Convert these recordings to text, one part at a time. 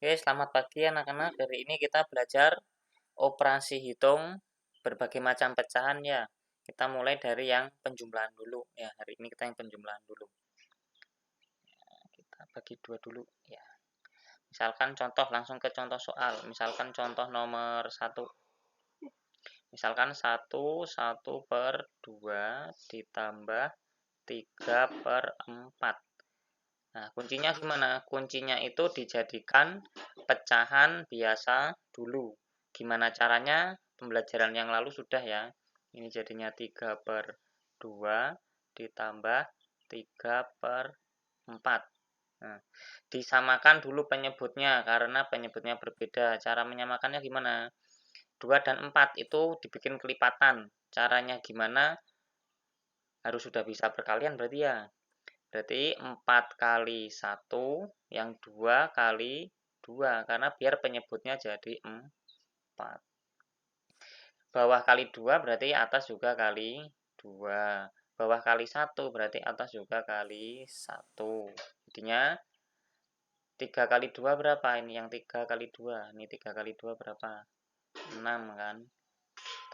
Oke, selamat pagi anak-anak. Hari ini kita belajar operasi hitung berbagai macam pecahan ya. Kita mulai dari yang penjumlahan dulu ya. Hari ini kita yang penjumlahan dulu. Kita bagi dua dulu ya. Misalkan contoh, langsung ke contoh soal. Misalkan contoh nomor 1. Misalkan 1 per 2 ditambah 3/4. Nah, kuncinya gimana? Kuncinya itu dijadikan pecahan biasa dulu. Gimana caranya? Pembelajaran yang lalu sudah ya. Ini jadinya 3/2 ditambah 3/4. Nah, disamakan dulu penyebutnya karena penyebutnya berbeda. Cara menyamakannya gimana? 2 dan 4 itu dibikin kelipatan. Caranya gimana? Harus sudah bisa perkalian berarti ya. Berarti 4 kali 1 yang 2 kali 2 karena biar penyebutnya jadi 4. Bawah kali 2 berarti atas juga kali 2. Bawah kali 1 berarti atas juga kali 1. Jadinya 3 kali 2 berapa? Ini yang 3 kali 2. Ini 3 kali 2 berapa? 6 kan?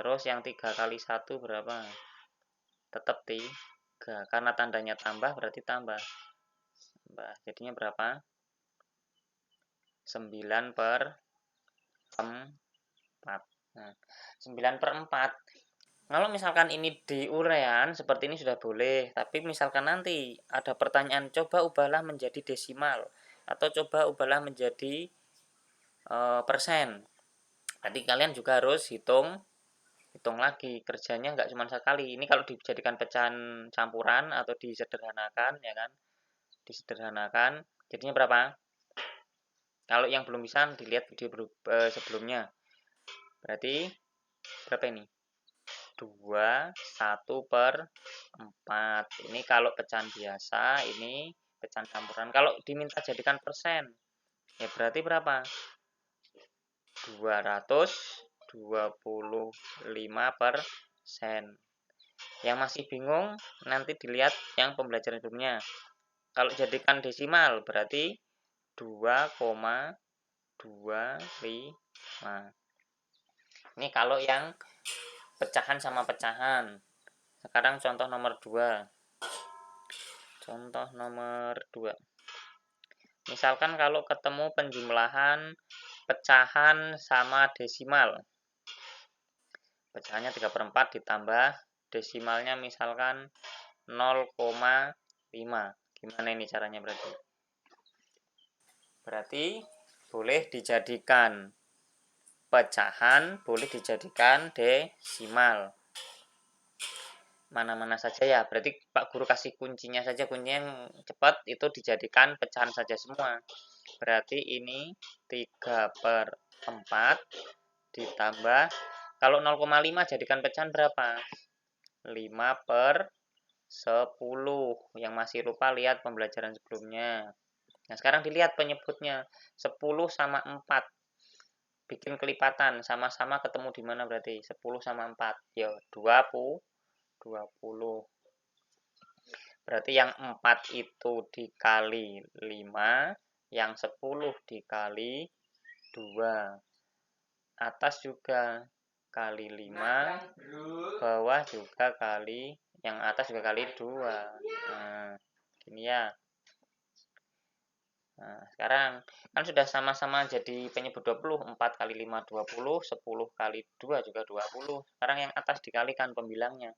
Terus yang 3 kali 1 berapa? Tetap 3. Karena tandanya tambah berarti tambah. Jadinya berapa? 9/4. Nah, 9/4. Kalau misalkan ini di urean, seperti ini sudah boleh. Tapi misalkan nanti ada pertanyaan, coba ubahlah menjadi desimal. Atau coba ubahlah menjadi persen. Tadi kalian juga harus hitung lagi. Kerjanya nggak cuma sekali. Ini kalau dijadikan pecahan campuran atau disederhanakan, ya kan? Disederhanakan, jadinya berapa? Kalau yang belum bisa, dilihat video sebelumnya. Berarti berapa ini? 1/4. Ini kalau pecahan biasa, ini pecahan campuran. Kalau diminta jadikan persen, ya berarti berapa? 225%. Yang masih bingung, nanti dilihat yang pembelajaran sebelumnya. Kalau jadikan desimal, berarti 2,25. Ini kalau yang pecahan sama pecahan. Sekarang contoh nomor 2. Contoh nomor 2. Misalkan kalau ketemu penjumlahan pecahan sama desimal. Pecahannya 3/4 ditambah desimalnya misalkan 0,5. Gimana ini caranya berarti? Berarti boleh dijadikan pecahan, boleh dijadikan desimal. Mana-mana saja ya. Berarti Pak Guru kasih kuncinya saja. Kuncinya yang cepat itu dijadikan pecahan saja semua. Berarti ini 3/4 ditambah, kalau 0,5 jadikan pecahan berapa? 5/10. Yang masih lupa lihat pembelajaran sebelumnya. Nah, sekarang dilihat penyebutnya. 10 sama 4. Bikin kelipatan. Sama-sama ketemu di mana berarti? 10 sama 4. Ya, 20. Berarti yang 4 itu dikali 5, yang 10 dikali 2. Atas juga kali 5, bawah juga kali, yang atas juga kali 2. Nah, gini ya. Nah, sekarang kan sudah sama-sama jadi penyebut 20. 4 kali 5 20, 10 kali 2 juga 20. Sekarang yang atas dikalikan pembilangnya.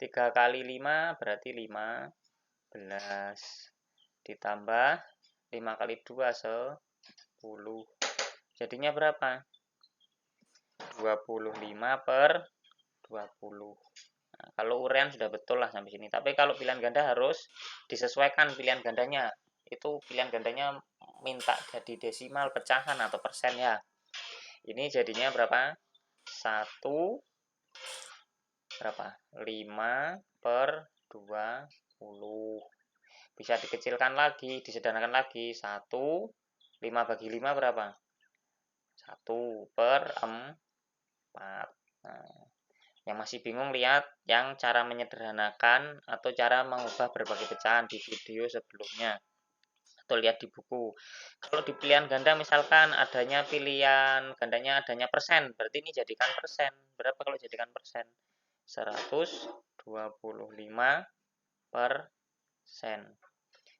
3 kali 5 berarti 15. Ditambah 5 kali 2 10. Jadinya berapa? 25/20. Nah, kalau urean sudah betul lah sampai sini. Tapi kalau pilihan ganda harus disesuaikan pilihan gandanya. Itu pilihan gandanya minta jadi desimal, pecahan atau persen ya. Ini jadinya berapa? 1 berapa? 5/20. Bisa dikecilkan lagi, disederhanakan lagi. 1, 5 bagi 5 berapa? 1/4. Nah, yang masih bingung lihat yang cara menyederhanakan atau cara mengubah berbagai pecahan di video sebelumnya. Tuh lihat di buku. Kalau di pilihan ganda misalkan adanya pilihan gandanya adanya persen, berarti ini jadikan persen. Berapa kalau jadikan persen? 125%.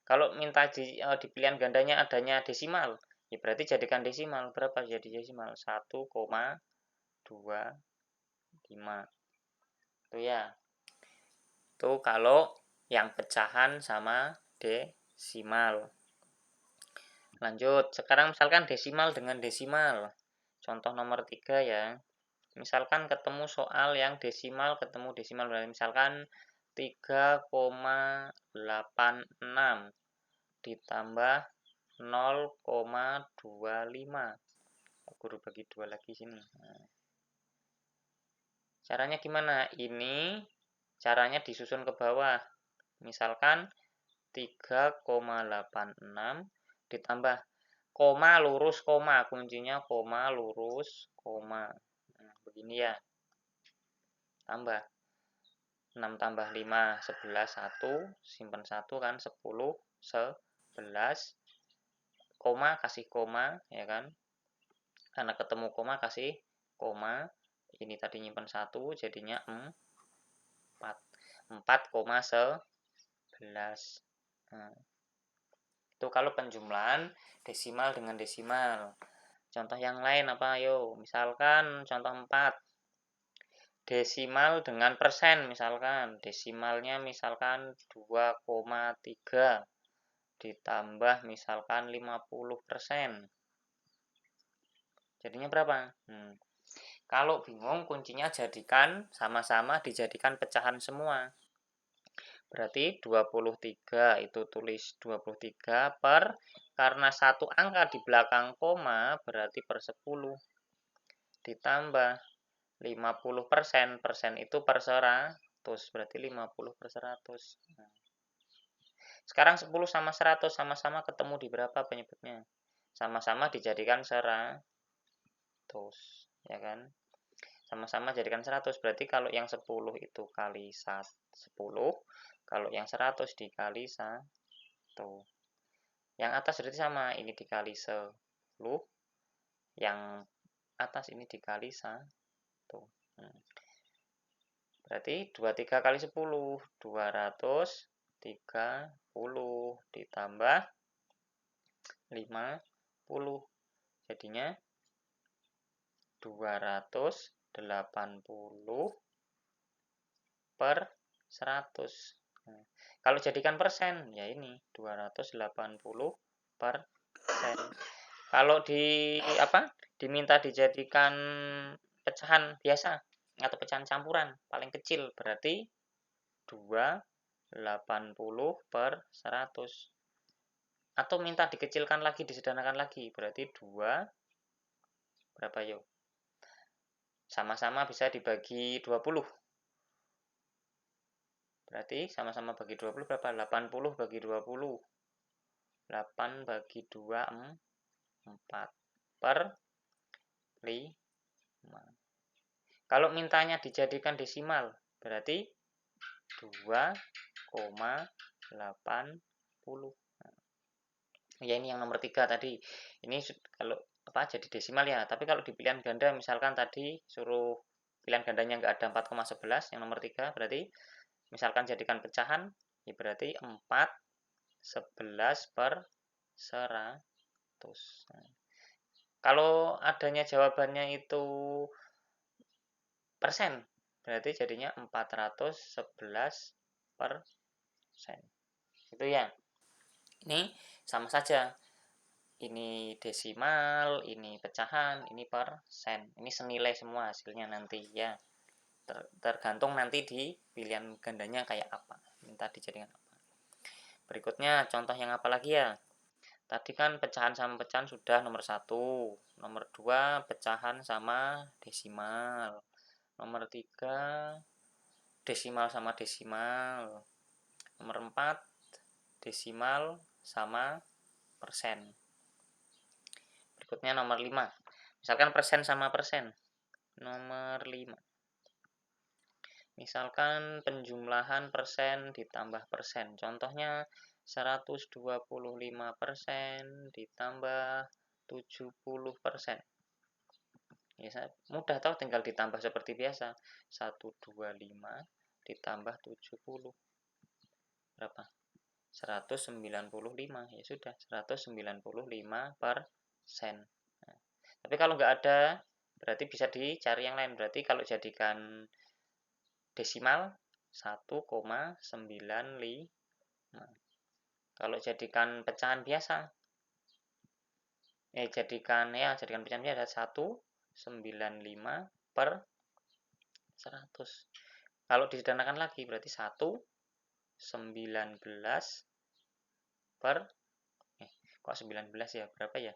Kalau minta di pilihan gandanya adanya desimal, ya berarti jadikan desimal. Berapa jadi desimal? 1,25. Itu ya. Itu kalau yang pecahan sama desimal. Lanjut, sekarang misalkan desimal dengan desimal. Contoh nomor 3 ya. Misalkan ketemu soal yang desimal ketemu desimal. Misalkan 3,86 ditambah 0,25. Guru bagi 2 lagi sini. Nah, caranya gimana? Ini caranya disusun ke bawah. Misalkan 3,86 ditambah koma lurus koma, kuncinya koma lurus koma. Nah, begini ya. Tambah 6 tambah 5 11 1, simpan 1 kan 10 11 koma kasih koma ya kan. Karena ketemu koma kasih koma. Ini tadi nyimpan 1 jadinya 4,11. Nah, itu kalau penjumlahan desimal dengan desimal. Contoh yang lain apa ayo? Misalkan contoh 4. Desimal dengan persen misalkan. Desimalnya misalkan 2,3 ditambah misalkan 50%. Jadinya berapa? Kalau bingung kuncinya jadikan sama-sama dijadikan pecahan semua. Berarti 23 itu tulis 23 per, karena satu angka di belakang koma berarti per 10. Ditambah 50%, persen itu per 100, berarti 50 per 100. Nah, sekarang 10 sama 100 sama-sama ketemu di berapa penyebutnya? Sama-sama dijadikan 100, ya kan? Sama-sama jadikan 100, berarti kalau yang 10 itu kali 10, kalau yang 100 dikali 1. Yang atas berarti sama, ini dikali 10, yang atas ini dikali 1. Berarti 23 kali 10, 230 ditambah 50. Jadinya 280 per 100. Nah, kalau jadikan persen, ya ini 280 per persen. Kalau diminta dijadikan pecahan biasa atau pecahan campuran paling kecil, berarti 280 per 100. Atau minta dikecilkan lagi, disederhanakan lagi, berarti 2 berapa yuk? Sama-sama bisa dibagi 20. Berarti sama-sama bagi 20 berapa? 80 bagi 20. 8 bagi 2, 4 per 5. Kalau mintanya dijadikan desimal, berarti 2,80. Ya ini yang nomor 3 tadi. Ini kalau jadi desimal ya. Tapi kalau di pilihan ganda misalkan tadi suruh pilihan gandanya nggak ada 4,11 yang nomor 3, berarti misalkan jadikan pecahan, ya berarti 4,11 per 100. Nah, kalau adanya jawabannya itu persen, berarti jadinya 411 persen. Itu ya. Ini sama saja. Ini desimal, ini pecahan, ini persen. Ini senilai semua hasilnya nanti ya. Tergantung nanti di pilihan gandanya kayak apa. Minta dijadikan apa. Berikutnya contoh yang apa lagi ya? Tadi kan pecahan sama pecahan sudah nomor 1. Nomor 2 pecahan sama desimal. Nomor 3 desimal sama desimal. Nomor 4 desimal sama persen. Berikutnya nomor 5. Misalkan persen sama persen. Nomor 5. Misalkan penjumlahan persen ditambah persen. Contohnya 125% ditambah 70%. Ya, mudah tahu, tinggal ditambah seperti biasa. 125 ditambah 70. Berapa? 195. Ya sudah, 195%. Nah, tapi kalau nggak ada, berarti bisa dicari yang lain. Berarti kalau jadikan desimal 1,95. Kalau jadikan pecahan biasa, jadikan pecahan biasa 1,95/100. Kalau disederhanakan lagi berarti 1,19 per kok 19 ya, berapa ya?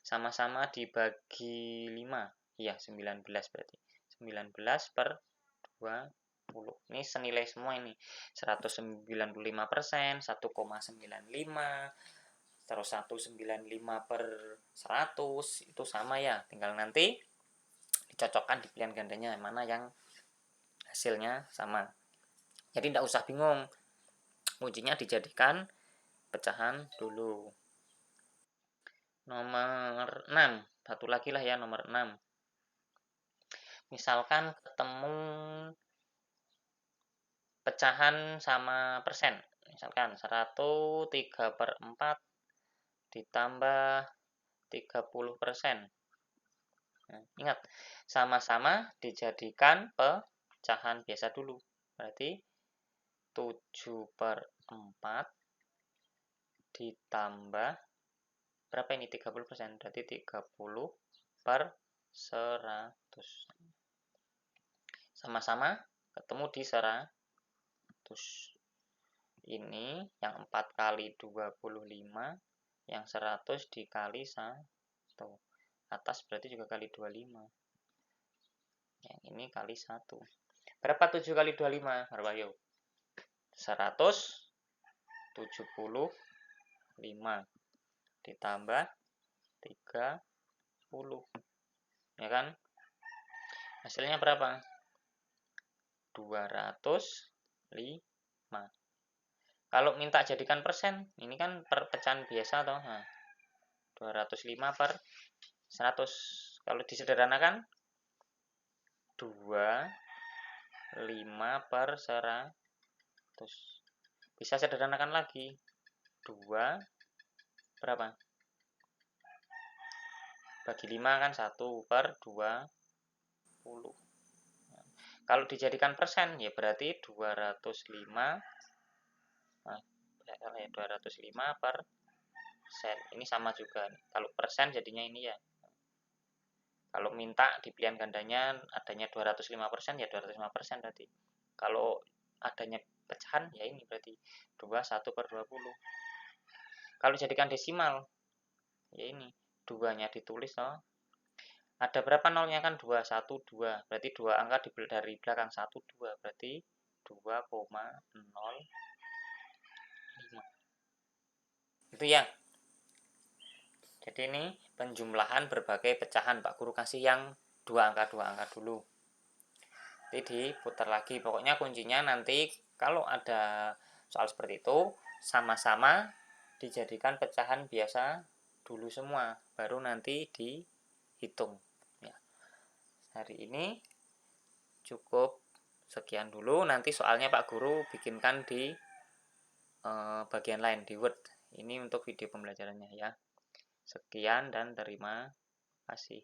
Sama-sama dibagi 5. Iya, 19 berarti. 19 per 20. Ini senilai semua ini. 195%, 1,95, terus 195/100 itu sama ya. Tinggal nanti dicocokkan di pilihan gandanya mana yang hasilnya sama. Jadi tidak usah bingung. Kuncinya dijadikan pecahan dulu. Nomor 6. Satu lagi lah ya, nomor 6. Misalkan ketemu pecahan sama persen. Misalkan 103/4 ditambah 30%. Nah, ingat, sama-sama dijadikan pecahan biasa dulu. Berarti 7/4 ditambah berapa ini? 30%. Berarti 30/100. Sama-sama ketemu di 100. Ini yang 4 kali 25, yang 100 dikali 1. Atas berarti juga kali 25. Yang ini kali 1. Berapa 7 kali 25? Berapa yuk? 175 ditambah 30. Ya kan? Hasilnya berapa? 205. Kalau minta jadikan persen, ini kan perpecahan biasa toh. Nah, 205/100. Kalau disederhanakan 25/100. Bisa sederhanakan lagi. 2 berapa? Bagi 5 kan 1/20. Nah, kalau dijadikan persen ya berarti 205. Nah, 205%. Ini sama juga. Kalau persen jadinya ini ya. Kalau minta di pilihan gandanya adanya 205%, ya 205% berarti. Kalau adanya pecahan ya ini berarti 21/20. Kalau jadikan desimal ya ini 2-nya ditulis toh. Ada berapa nolnya kan? 2, 1, 2. Berarti 2 angka dari belakang 1, 2. Berarti 2,05. Itu ya. Jadi ini penjumlahan berbagai pecahan. Pak Guru kasih yang 2 angka dulu. Jadi diputar lagi. Pokoknya kuncinya nanti kalau ada soal seperti itu, sama-sama dijadikan pecahan biasa dulu semua. Baru nanti dihitung. Ya. Hari ini cukup sekian dulu. Nanti soalnya Pak Guru bikinkan di bagian lain, di Word. Ini untuk video pembelajarannya ya. Sekian dan terima kasih.